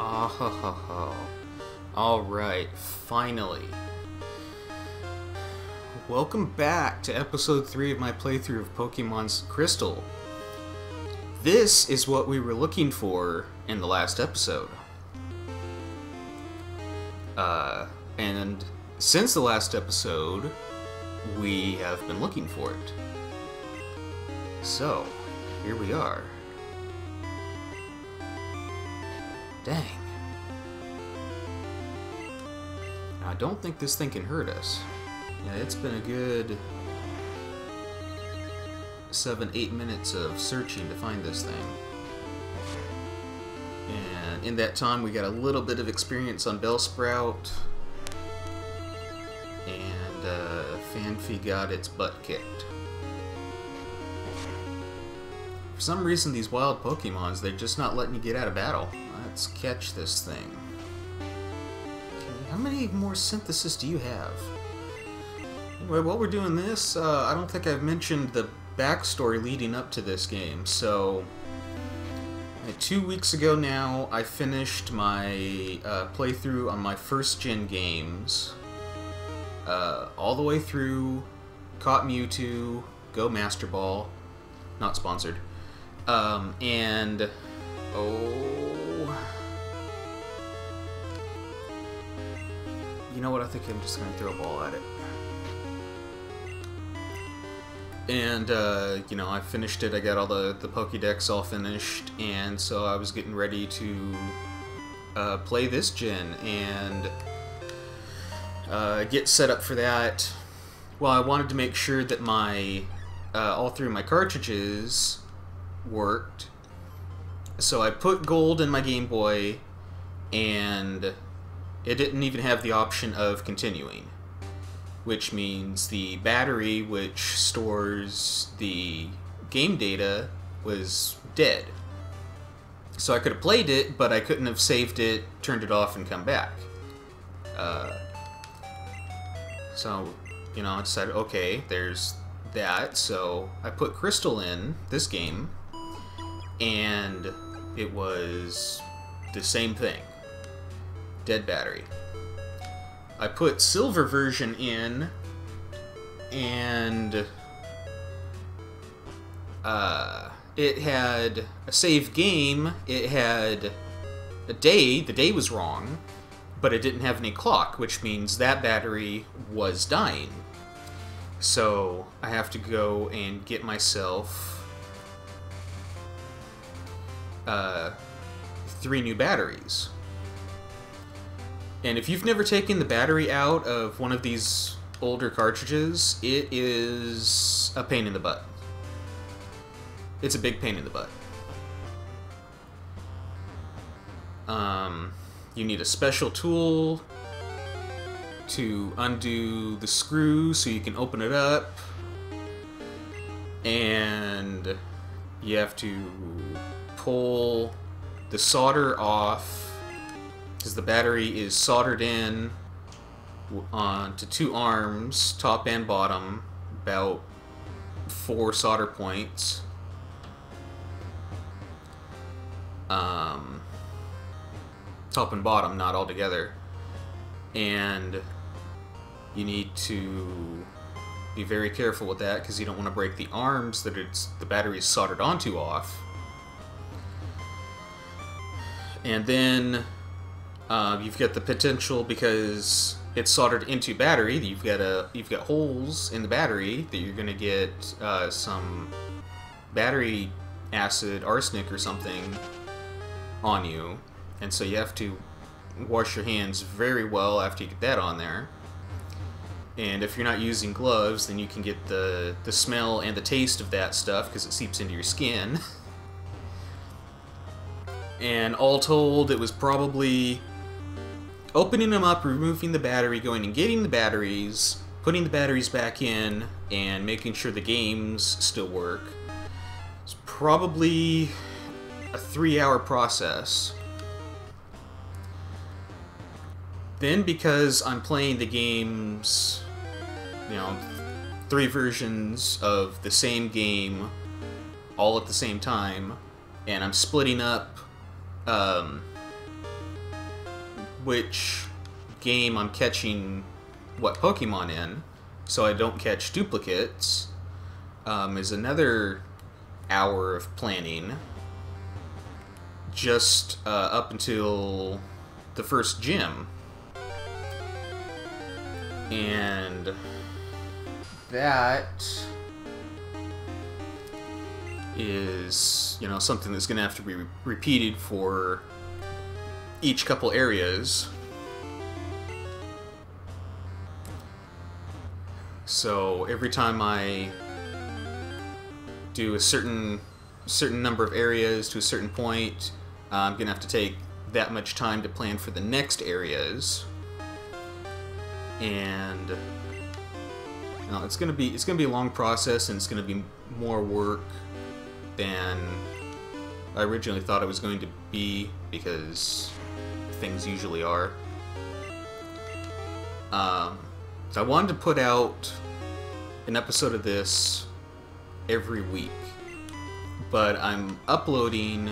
Ah ha ha ha. Alright, finally. Welcome back to episode 3 of my playthrough of Pokemon Crystal. This is what we were looking for in the last episode. And since the last episode, we have been looking for it. So, here we are. Dang. I don't think this thing can hurt us. Yeah, it's been a good 7-8 minutes of searching to find this thing. And in that time we got a little bit of experience on Bellsprout. And Phanpy got its butt kicked. For some reason these wild Pokemons, they're just not letting you get out of battle. Let's catch this thing. Okay, how many more synthesis do you have? Anyway, while we're doing this, I don't think I've mentioned the backstory leading up to this game. So, 2 weeks ago now, I finished my playthrough on my first gen games. All the way through, caught Mewtwo, go Master Ball. Not sponsored. And... oh... you know what, I think I'm just gonna throw a ball at it. And, you know, I finished it, I got all the Pokédex all finished, and so I was getting ready to play this gen, and get set up for that. Well, I wanted to make sure that my, all three of my cartridges worked, so I put gold in my Game Boy, and it didn't even have the option of continuing. Which means the battery which stores the game data was dead. So I could have played it, but I couldn't have saved it, turned it off, and come back. So, you know, I decided, okay, there's that. So I put Crystal in this game, and it was the same thing. Dead battery. I put Silver version in, and it had a save game, it had a day, the day was wrong, but it didn't have any clock, which means that battery was dying. So I have to go and get myself 3 new batteries. And if you've never taken the battery out of one of these older cartridges, it is a pain in the butt. It's a big pain in the butt. You need a special tool to undo the screw so you can open it up. And you have to pull the solder off, because the battery is soldered in onto 2 arms, top and bottom, about 4 solder points. Top and bottom, not all together. And you need to be very careful with that, because you don't want to break the arms that the battery is soldered onto off. And then you've got the potential, because it's soldered into battery, you've got holes in the battery that you're gonna get some battery acid, arsenic or something on you, and so you have to wash your hands very well after you get that on there. And if you're not using gloves, then you can get the smell and the taste of that stuff, because it seeps into your skin. And all told, it was probably opening them up, removing the battery, going and getting the batteries, putting the batteries back in, and making sure the games still work. It's probably a 3-hour process. Then, because I'm playing the games, you know, 3 versions of the same game all at the same time, and I'm splitting up which game I'm catching what Pokemon in, so I don't catch duplicates, is another hour of planning, just up until the first gym. And that is, you know, something that's going to have to be repeated for each couple areas. So every time I do a certain number of areas to a certain point, I'm going to have to take that much time to plan for the next areas. And you know, it's gonna be a long process, and it's gonna be more work than I originally thought it was going to be, because things usually are. So I wanted to put out an episode of this every week, but I'm uploading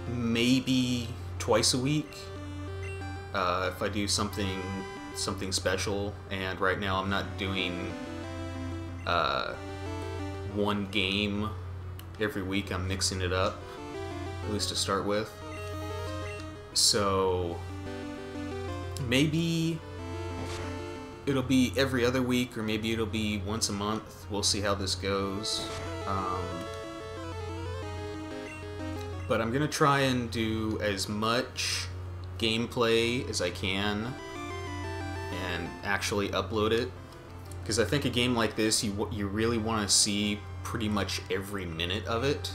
maybe twice a week if I do something special, and right now I'm not doing one game every week. I'm mixing it up, at least to start with. So maybe it'll be every other week, or maybe it'll be once a month. We'll see how this goes. But I'm gonna try and do as much gameplay as I can and actually upload it, because I think a game like this, you really want to see pretty much every minute of it,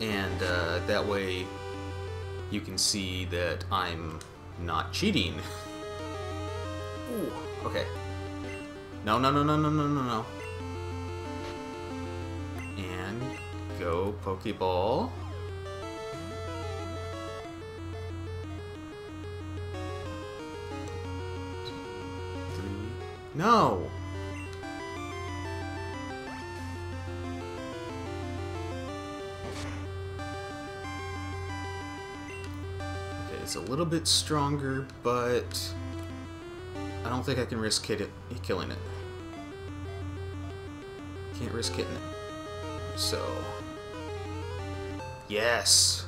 and that way you can see that I'm not cheating. Ooh, okay. No. And go Pokeball. No! Okay, it's a little bit stronger, but I don't think I can risk killing it. Can't risk hitting it. So... yes!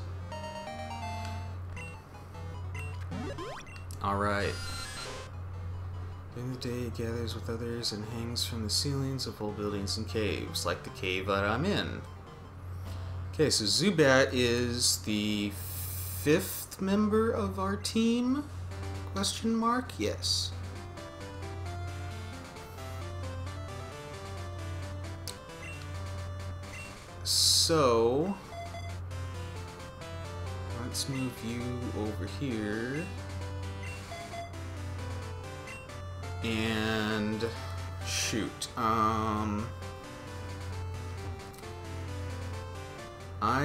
Alright. During the day, it gathers with others and hangs from the ceilings of old buildings and caves, like the cave that I'm in. Okay, so Zubat is the 5th member of our team? Question mark? Yes. So, let's move you over here. And shoot, I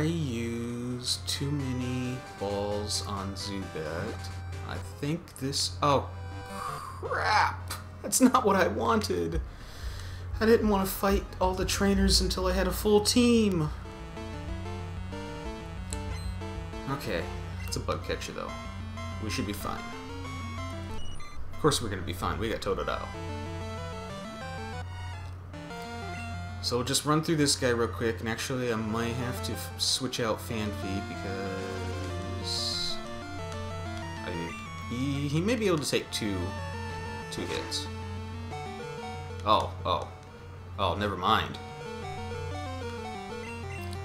used too many balls on Zubat. I think this... oh, crap! That's not what I wanted. I didn't want to fight all the trainers until I had a full team. Okay, it's a bug catcher though. We should be fine. Of course we're gonna be fine. We got Totodile. So we'll just run through this guy real quick, and actually I might have to switch out Phanpy because he may be able to take two hits. Oh, never mind.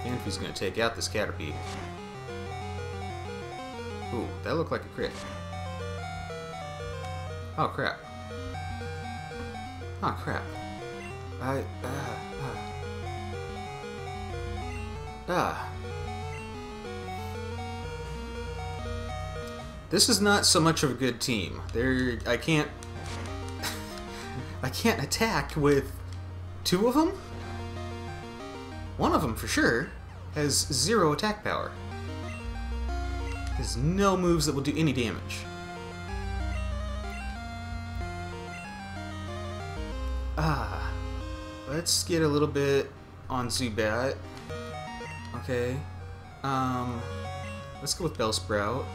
Phanpy's gonna take out this Caterpie. Ooh, that looked like a crit. Oh crap. Oh crap. This is not so much of a good team. I can't attack with 2 of them? One of them for sure has 0 attack power. Has no moves that will do any damage. Let's get a little bit on Zubat. Okay. Let's go with Bellsprout.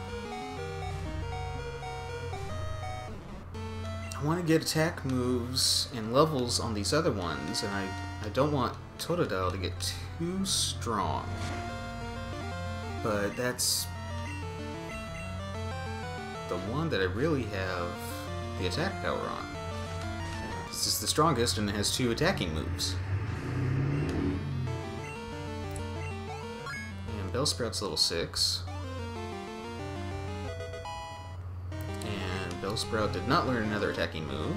I want to get attack moves and levels on these other ones, and I don't want Totodile to get too strong. But that's the one that I really have the attack power on. This is the strongest, and it has 2 attacking moves. And Bellsprout's level 6. And Bellsprout did not learn another attacking move.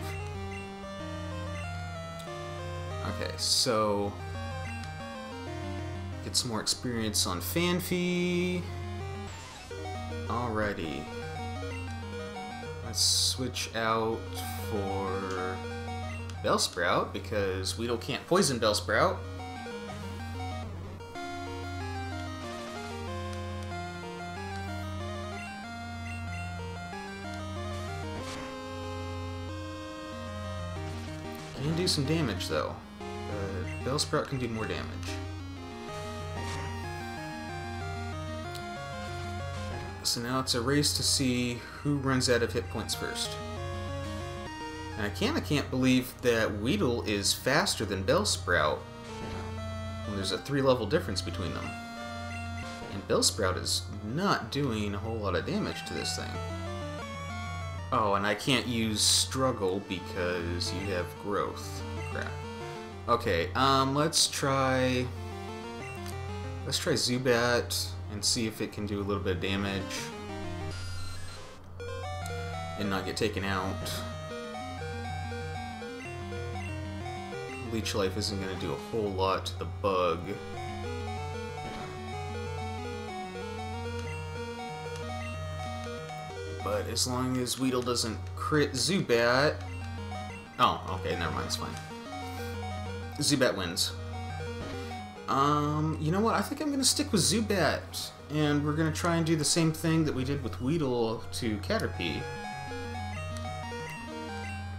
Okay, so get some more experience on Phanpy. Alrighty. Let's switch out for Bellsprout, because Weedle can't poison Bellsprout. Can do some damage, though. Bellsprout can do more damage. So now it's a race to see who runs out of hit points first. And I can't believe that Weedle is faster than Bellsprout when there's a 3-level difference between them. And Bellsprout is not doing a whole lot of damage to this thing. Oh, and I can't use Struggle because you have Growth. Crap. Okay, let's try Zubat and see if it can do a little bit of damage and not get taken out. Leech Life isn't going to do a whole lot to the bug. But as long as Weedle doesn't crit Zubat... Oh, okay, never mind, it's fine. Zubat wins. You know what? I think I'm going to stick with Zubat. And we're going to try and do the same thing that we did with Weedle to Caterpie.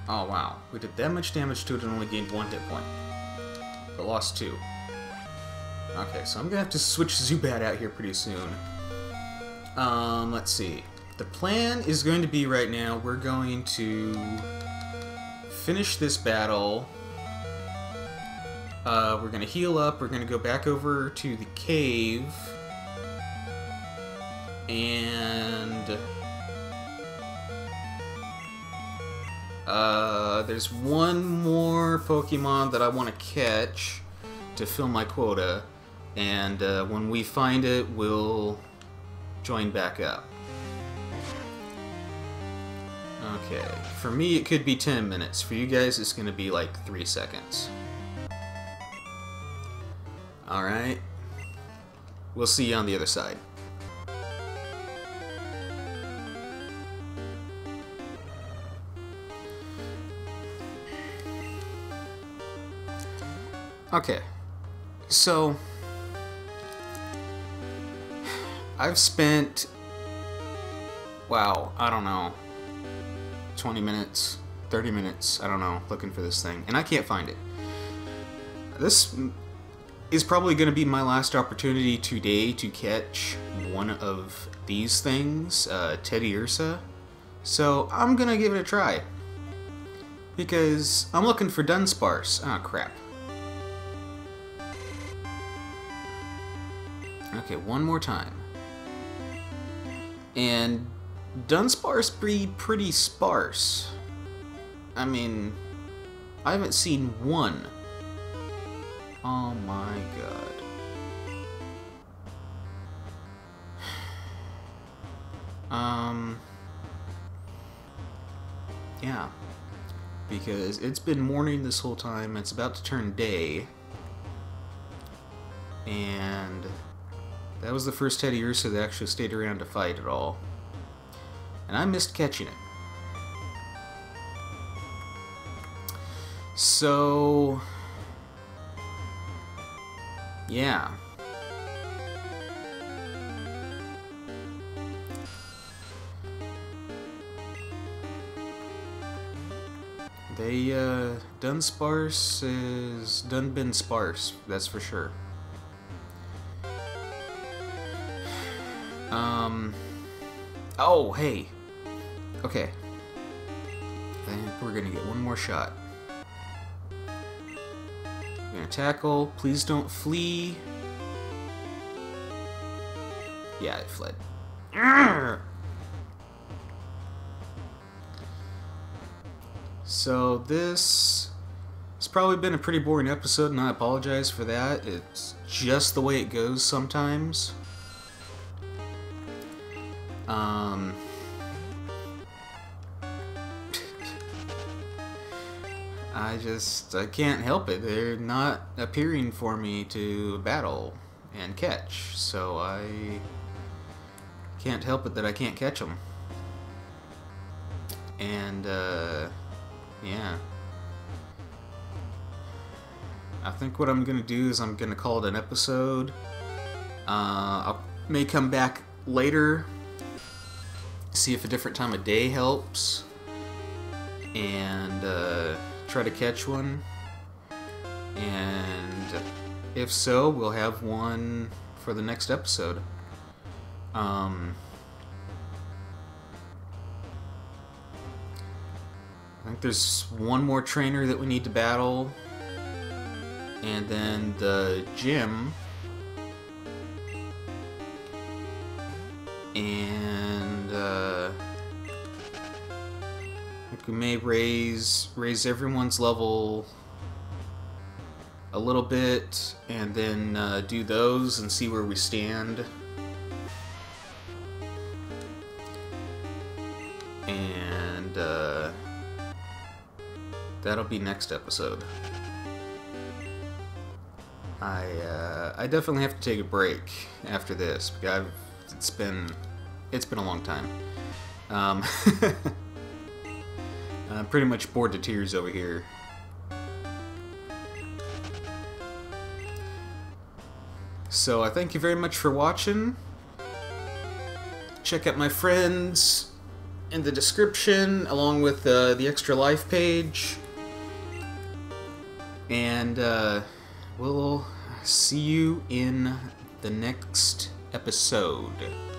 Oh, wow. We did that much damage to it and only gained 1 hit point. But lost 2. Okay, so I'm going to have to switch Zubat out here pretty soon. Let's see. The plan is going to be right now, we're going to finish this battle. We're going to heal up, we're going to go back over to the cave. And... there's one more Pokemon that I want to catch to fill my quota. And when we find it, we'll join back up. Okay, for me it could be 10 minutes. For you guys it's going to be like 3 seconds. Alright. We'll see you on the other side. Okay, so I've spent, wow, I don't know, 20 minutes, 30 minutes, I don't know, looking for this thing, and I can't find it. This is probably going to be my last opportunity today to catch one of these things, Teddiursa, so I'm going to give it a try, because I'm looking for Dunsparce. Ah, crap. Okay, one more time. And Dunsparce breed pretty sparse. I mean, I haven't seen one. Oh my god. Yeah. Because it's been morning this whole time, it's about to turn day. And that was the first Teddiursa that actually stayed around to fight at all. And I missed catching it. So... yeah. Dunsparce is done been sparse, that's for sure. Oh, hey. Okay. I think we're gonna get one more shot. We're gonna tackle. Please don't flee. Yeah, it fled. So this has probably been a pretty boring episode, and I apologize for that. It's just the way it goes sometimes. I can't help it. They're not appearing for me to battle and catch, so I can't help it that I can't catch them. And, yeah. I think what I'm gonna do is I'm gonna call it an episode. I may come back later, see if a different time of day helps, and try to catch one. And if so, we'll have one for the next episode. I think there's one more trainer that we need to battle, and then the gym, and I think we may raise everyone's level a little bit, and then do those and see where we stand. And that'll be next episode. I definitely have to take a break after this because it's been a long time. I'm pretty much bored to tears over here. So I thank you very much for watching. Check out my friends in the description, along with the extra life page. And we'll see you in the next episode.